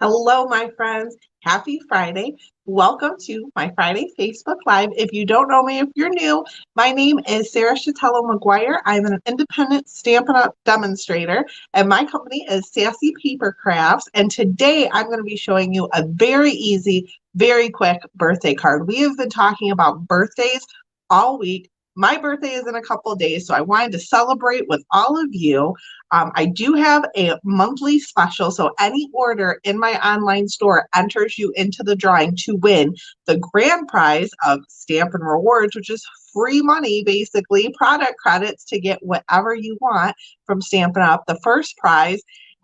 Hello, my friends. Happy Friday. Welcome to my Friday Facebook Live. If you don't know me, if you're new, my name is Sarah Chatello McGuire. I'm an independent Stampin' Up! Demonstrator, and my company is Sassy Paper Crafts. And today I'm going to be showing you a very easy, very quick birthday card. We have been talking about birthdays all week. My birthday is in a couple of days, so I wanted to celebrate with all of you. I do have a monthly special, so any order in my online store enters you into the drawing to win the grand prize of Stampin' Rewards, which is free money, basically, product credits to get whatever you want from Stampin' Up. The first prize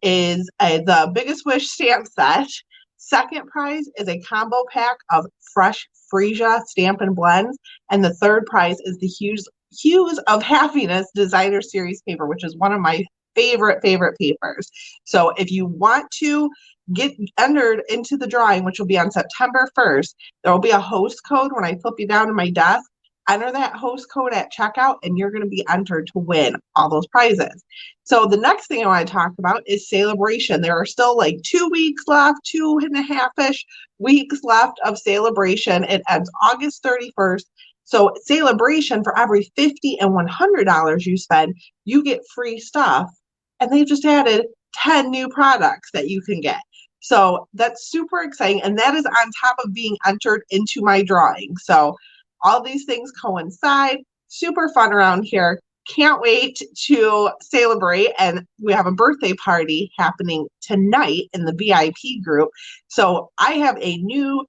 is the Biggest Wish stamp set. Second prize is a combo pack of fresh Freesia Stampin' Blends. And the third prize is the Hues of Happiness Designer Series paper, which is one of my favorite papers. So if you want to get entered into the drawing, which will be on September 1st, there will be a host code when I flip you down to my desk. Enter that host code at checkout and you're going to be entered to win all those prizes. So the next thing I want to talk about is celebration. There are still like 2 weeks left, 2.5-ish weeks left of celebration. It ends August 31st. So celebration, for every $50 and $100 you spend, you get free stuff. And they've just added 10 new products that you can get. So that's super exciting. And that is on top of being entered into my drawing. So all these things coincide. Super fun around here. Can't wait to celebrate. And we have a birthday party happening tonight in the VIP group. So I have a new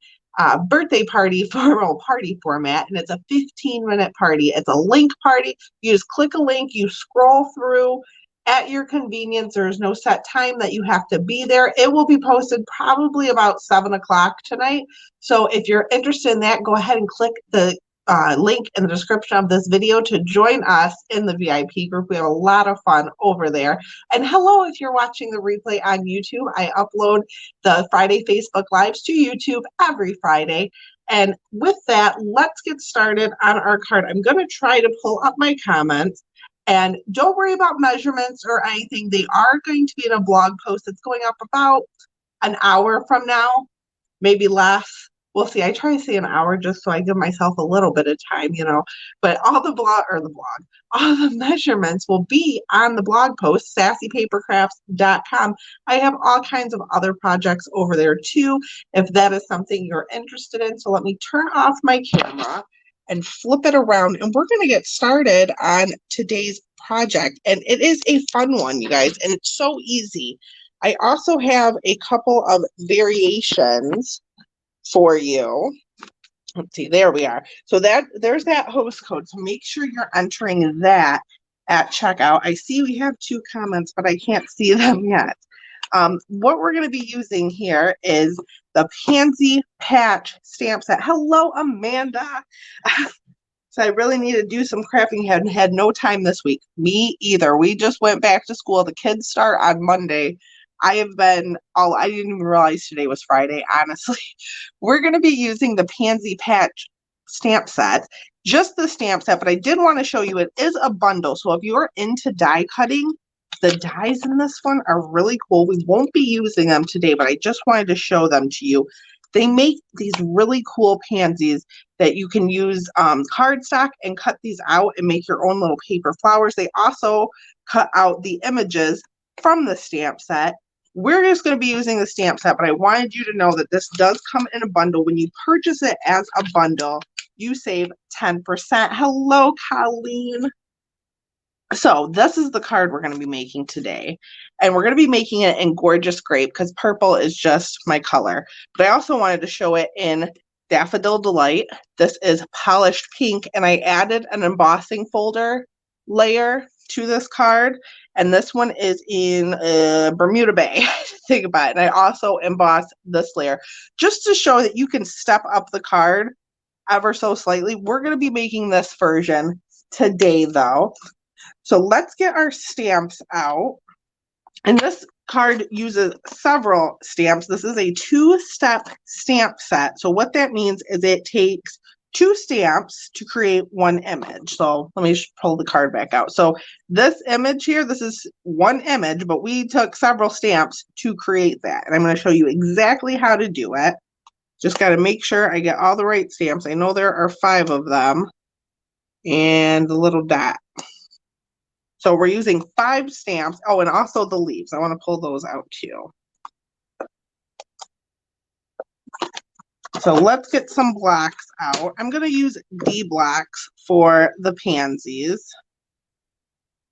birthday party formal party format, and it's a 15-minute party. It's a link party. You just click a link, you scroll through at your convenience. There's no set time that you have to be there. It will be posted probably about 7 o'clock tonight. So if you're interested in that, go ahead and click the link in the description of this video to join us in the VIP group. We have a lot of fun over there. And hello, if you're watching the replay on YouTube, I upload the Friday Facebook Lives to YouTube every Friday. And with that, let's get started on our card. I'm going to try to pull up my comments. And don't worry about measurements or anything. They are going to be in a blog post that's going up about an hour from now, maybe less. We'll see. I try to say an hour just so I give myself a little bit of time, but all all the measurements will be on the blog post, sassypapercrafts.com. I have all kinds of other projects over there too, if that is something you're interested in. So let me turn off my camera and flip it around, and we're going to get started on today's project. And it is a fun one, you guys, and it's so easy. I also have a couple of variations for you. Let's see, there we are. So there's that host code. So make sure you're entering that at checkout. I see we have 2 comments, but I can't see them yet. What we're going to be using here is the Pansy Patch stamp set. Hello, Amanda. So I really need to do some crafting. Had no time this week. Me either. We just went back to school. The kids start on Monday. I didn't even realize today was Friday, honestly. We're going to be using the Pansy Patch stamp set, just the stamp set, but I did want to show you it is a bundle. So if you're into die cutting, the dies in this one are really cool. We won't be using them today, but I just wanted to show them to you. They make these really cool pansies that you can use cardstock and cut these out and make your own little paper flowers. They also cut out the images from the stamp set. We're just going to be using the stamp set, but I wanted you to know that this does come in a bundle. When you purchase it as a bundle, you save 10%. Hello, Colleen. So this is the card we're going to be making today. And we're going to be making it in Gorgeous Grape because purple is just my color. But I also wanted to show it in Daffodil Delight. This is Polished Pink, and I added an embossing folder layer to this card. And this one is in Bermuda Bay. Think about it. And I also embossed this layer just to show that you can step up the card ever so slightly. We're going to be making this version today, though. So let's get our stamps out. And this card uses several stamps. This is a 2-step stamp set. So what that means is it takes 2 stamps to create 1 image. So let me just pull the card back out. So this image here, this is 1 image, but we took several stamps to create that. And I'm going to show you exactly how to do it. Just got to make sure I get all the right stamps. I know there are 5 of them. And the little dot. So we're using 5 stamps. Oh, and also the leaves. I want to pull those out too. So let's get some blocks out. I'm going to use D blocks for the pansies.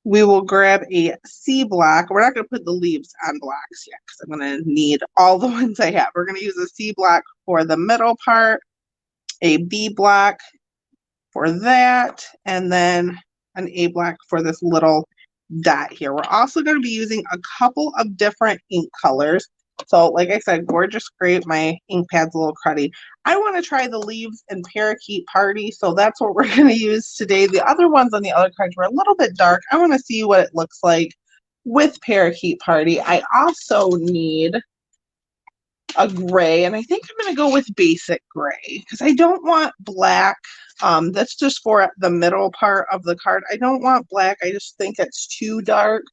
We will grab a C block. We're not going to put the leaves on blocks yet because I'm going to need all the ones I have. We're going to use a C block for the middle part, a B block for that, and then an A block for this little dot here. We're also going to be using a couple of different ink colors. So like I said, Gorgeous Grape, my ink pad's a little cruddy. I want to try the leaves and Parakeet Party, so that's what we're going to use today. The other ones on the other cards were a little bit dark. I want to see what it looks like with Parakeet Party. I also need a gray, and I think I'm going to go with basic gray because I don't want black. That's just for the middle part of the card. I don't want black. I just think it's too dark.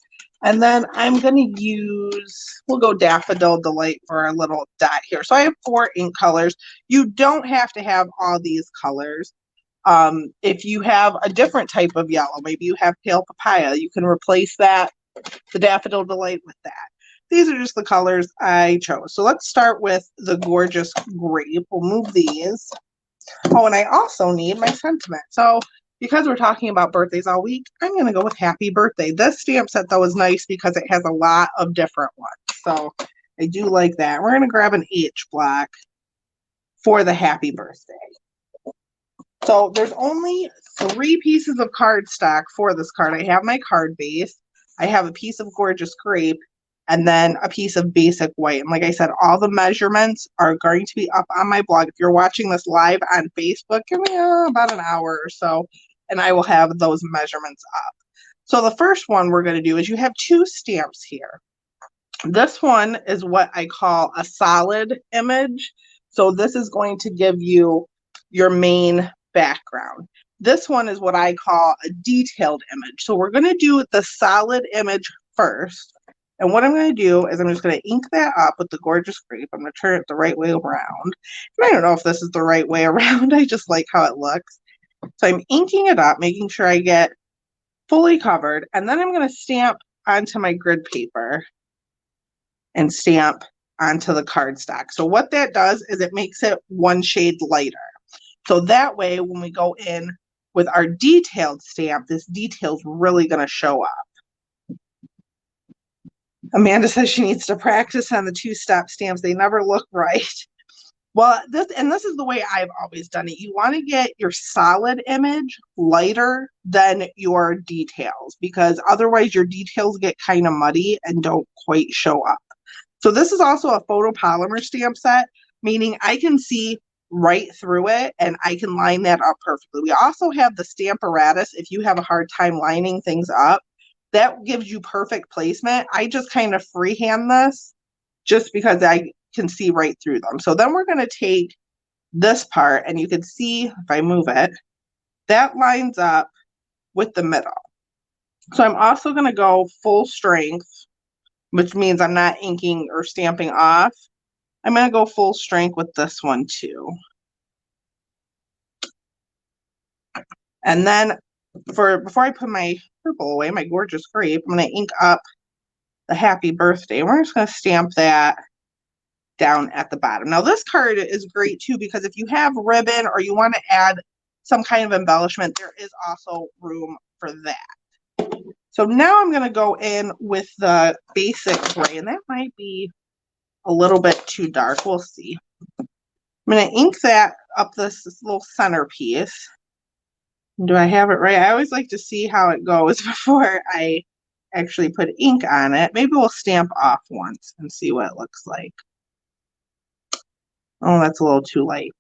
And then I'm going to use, we'll go Daffodil Delight for our little dot here. So I have 4 ink colors. You don't have to have all these colors. If you have a different type of yellow, maybe you have Pale Papaya, you can replace that, the Daffodil Delight, with that. These are just the colors I chose. So let's start with the Gorgeous Grape. We'll move these. Oh, and I also need my sentiment. So because we're talking about birthdays all week, I'm going to go with Happy Birthday. This stamp set, though, is nice because it has a lot of different ones. So I do like that. We're going to grab an H block for the Happy Birthday. So there's only 3 pieces of cardstock for this card. I have my card base. I have a piece of Gorgeous Grape, and then a piece of basic white. And like I said, all the measurements are going to be up on my blog. If you're watching this live on Facebook, give me about an hour or so, and I will have those measurements up. So the first one we're going to do is you have 2 stamps here. This one is what I call a solid image. So this is going to give you your main background. This one is what I call a detailed image. So we're going to do the solid image first. And what I'm going to do is I'm just going to ink that up with the Gorgeous Grape. I'm going to turn it the right way around. And I don't know if this is the right way around. I just like how it looks. So I'm inking it up, making sure I get fully covered. And then I'm going to stamp onto my grid paper and stamp onto the cardstock. So what that does is it makes it 1 shade lighter. So that way, when we go in with our detailed stamp, this detail is really going to show up. Amanda says she needs to practice on the 2-step stamps. They never look right. Well, this is the way I've always done it. You want to get your solid image lighter than your details, because otherwise your details get kind of muddy and don't quite show up. So this is also a photopolymer stamp set, meaning I can see right through it and I can line that up perfectly. We also have the Stamparatus. If you have a hard time lining things up, that gives you perfect placement. I just kind of freehand this just because I can see right through them. So then we're going to take this part, and you can see if I move it, that lines up with the middle. So I'm also going to go full strength, which means I'm not inking or stamping off. I'm going to go full strength with this one too. And then before I put my purple away, my Gorgeous Grape, I'm going to ink up the Happy Birthday. We're just going to stamp that down at the bottom. Now this card is great too, because if you have ribbon or you want to add some kind of embellishment, there is also room for that. So now I'm going to go in with the basic gray, and that might be a little bit too dark. We'll see. I'm going to ink that up this little centerpiece. Do I have it right? I always like to see how it goes before I actually put ink on it. Maybe we'll stamp off once and see what it looks like. Oh, that's a little too light.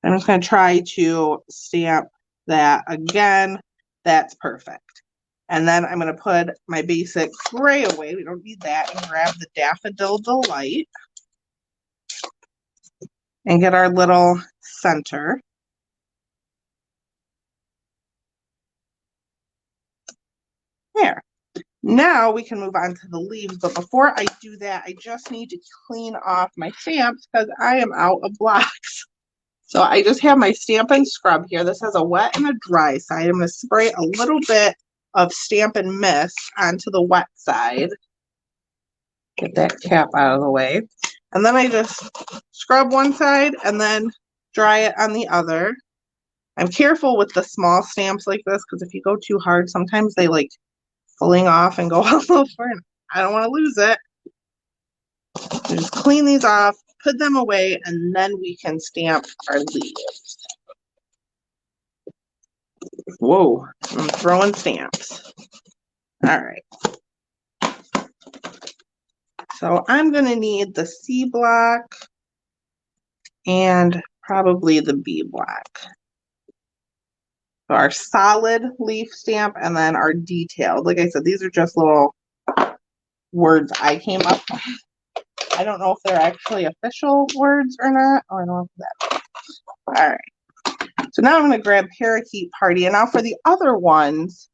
I'm just going to try to stamp that again. That's perfect. And then I'm going to put my basic gray away. We don't need that. And grab the Daffodil Delight and get our little center. Now we can move on to the leaves, but before I do that, I just need to clean off my stamps because I am out of blocks. So I just have my Stampin' Scrub here. This has a wet and a dry side. I'm going to spray a little bit of Stampin' Mist onto the wet side. Get that cap out of the way. And then I just scrub one side and then dry it on the other. I'm careful with the small stamps like this because if you go too hard, sometimes they like fling off and go all over, and I don't want to lose it. Just clean these off, put them away, and then we can stamp our leaves. Whoa, I'm throwing stamps. All right. So I'm going to need the C block and probably the B block. So our solid leaf stamp and then our detailed. Like I said, these are just little words I came up with. I don't know if they're actually official words or not. Oh, I don't know that. All right. So now I'm going to grab Parakeet Party. And now for the other ones,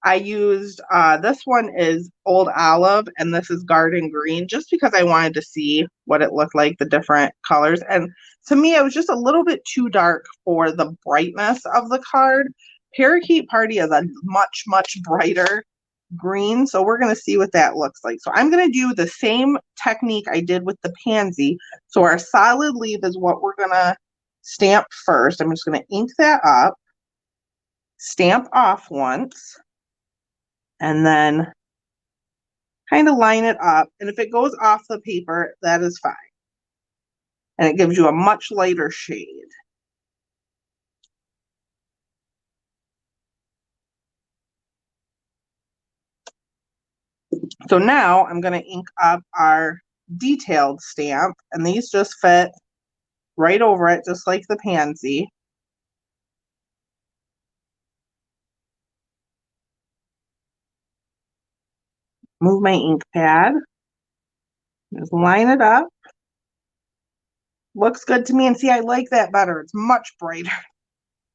I used, this one is Old Olive and this is Garden Green, just because I wanted to see what it looked like, the different colors. And to me, it was just a little bit too dark for the brightness of the card. Parakeet Party is a much, much brighter green. So we're going to see what that looks like. So I'm going to do the same technique I did with the pansy. So our solid leaf is what we're going to stamp first. I'm just going to ink that up, stamp off once, and then kind of line it up. And if it goes off the paper, that is fine. And it gives you a much lighter shade. So now I'm going to ink up our detailed stamp, and these just fit right over it, just like the pansy. Move my ink pad. Just line it up. Looks good to me, and see, I like that better. It's much brighter.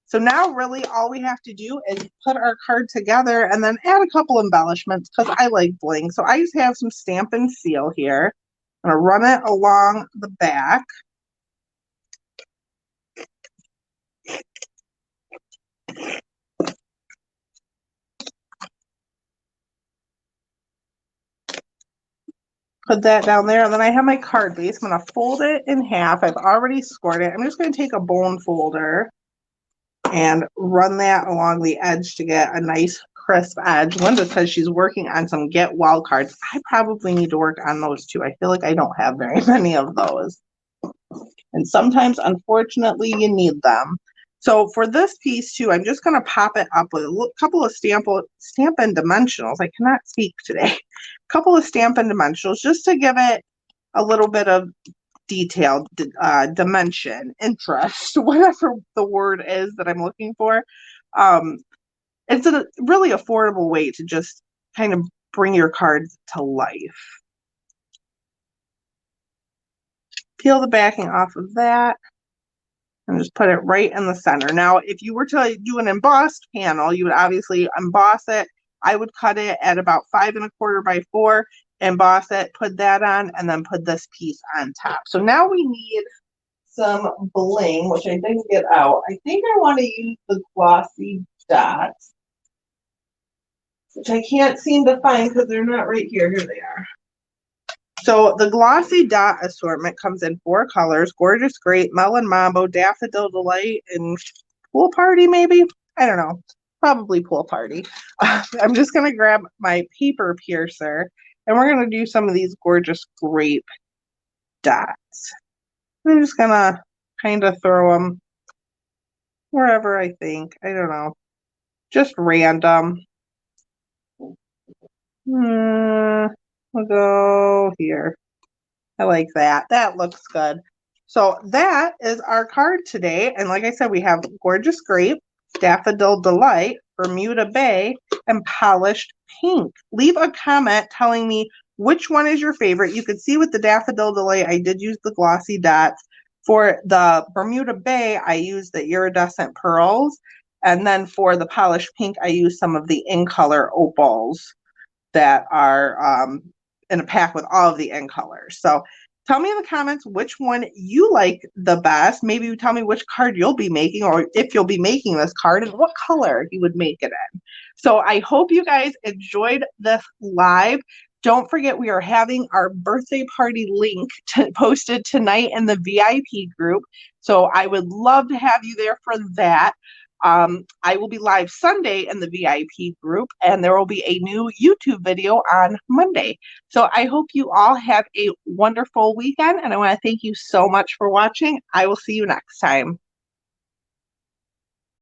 So now really all we have to do is put our card together and then add a couple embellishments because I like bling. So I just have some Stampin' Seal here. I'm going to run it along the back. Put that down there, and then I have my card base. I'm going to fold it in half. I've already scored it. I'm just going to take a bone folder and run that along the edge to get a nice crisp edge. Linda says she's working on some Get Well cards. I probably need to work on those too. I feel like I don't have very many of those. And sometimes, unfortunately, you need them. So for this piece too, I'm just going to pop it up with a couple of Stampin' Dimensionals. I cannot speak today. A couple of Stampin' Dimensionals just to give it a little bit of detail, dimension, interest, whatever the word is that I'm looking for. It's a really affordable way to just kind of bring your cards to life. Peel the backing off of that and just put it right in the center. Now, if you were to do an embossed panel, you would obviously emboss it. I would cut it at about 5 1/4 by 4, emboss it, put that on, and then put this piece on top. So now we need some bling, which I didn't get out. I think I want to use the glossy dots, which I can't seem to find because they're not right here. Here they are. So the glossy dot assortment comes in 4 colors: Gorgeous Grape, Melon Mambo, Daffodil Delight, and Pool Party maybe? I don't know. Probably Pool Party. I'm just going to grab my paper piercer and we're going to do some of these Gorgeous Grape dots. I'm just going to kind of throw them wherever I think. I don't know. Just random. We'll go here. I like that. That looks good. So that is our card today. And like I said, we have Gorgeous Grape, Daffodil Delight, Bermuda Bay, and Polished Pink. Leave a comment telling me which one is your favorite. You can see with the Daffodil Delight, I did use the glossy dots. For the Bermuda Bay, I used the iridescent pearls. And then for the Polished Pink, I used some of the in color opals. that are in a pack with all of the end colors. So tell me in the comments which one you like the best. Maybe you tell me which card you'll be making, or if you'll be making this card and what color you would make it in. So I hope you guys enjoyed this live. Don't forget, we are having our birthday party link posted tonight in the VIP group. So I would love to have you there for that. I will be live Sunday in the VIP group, and there will be a new YouTube video on Monday. So I hope you all have a wonderful weekend, and I want to thank you so much for watching. I will see you next time.